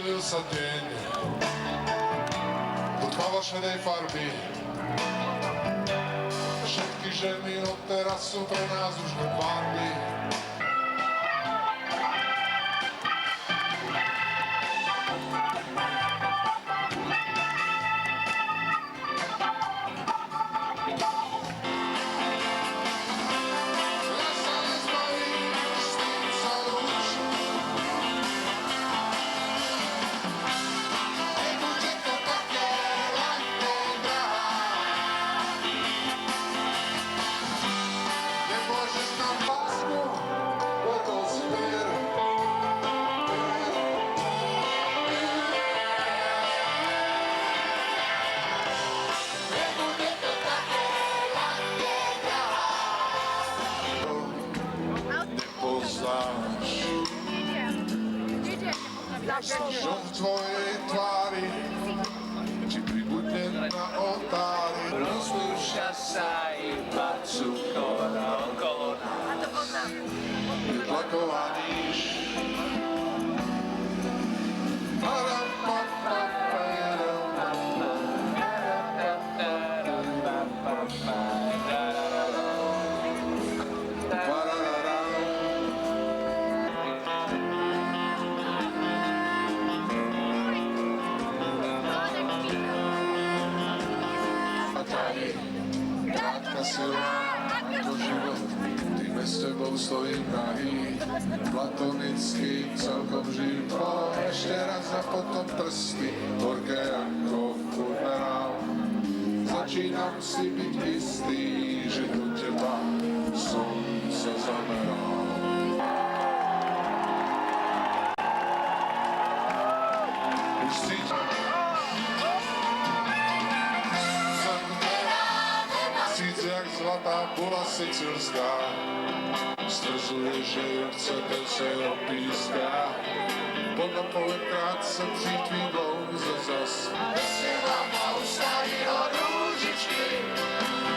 Zjavil sa deň do tmavo-šedej farby. Všetky ženy od teraz sú pre nás už len barby. Čo v tvojej tvári, či pribudne na oltári. Rozlúčia sa iba cukor okolo nás. Tlaková níž. Krátka sila, ako život, tým bez tebou stojím nahý. Platonický, celkom živo, ešte raz a potom prsty, horké ako funerál. Začínam si byť istý, že do teba som sa zameral. Už cítim síce jak zlatá bola sicilská, strzuje, že ju chcete se opíska. Podľa polekrát som cítvivou zas. Vesela ma ustaviho rúžičky,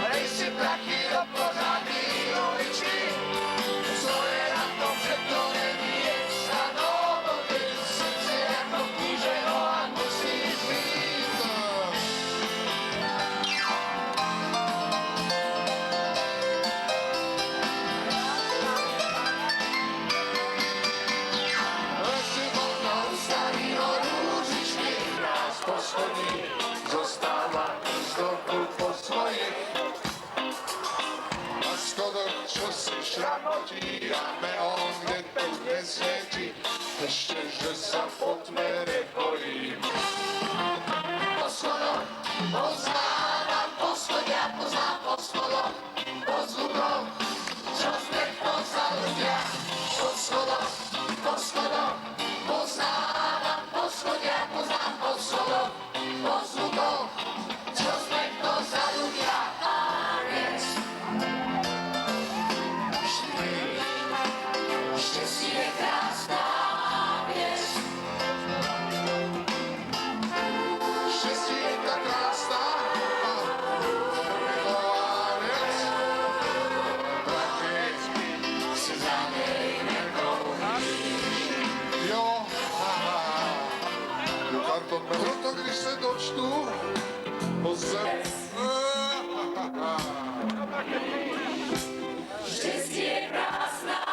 rej si prachy do pořádný uličky. Co je na tom, že to není extra novody, srdce jako knížeho a musí zbýt. Zostáva vzduchu po svojich. Na schodoch, čo si šramotí a meón, kde tu nesvieti, ešte, že sa po tme nebojím. Po schodoch poznávam poschodia, poznám po schodoch, po zvukoch, čo zbehlo za ľudia. Po schodoch poznávam poschodia, poznám po schodoch, po zvukoch, čo zbehlo za ľudia. A viec, šťastie je krásna viec. Šťastie je tak krásna, milá vec. Plakeť Si za nej nekojíš. jo, karton, proto když se dočtu o zem. Štěstí je krásná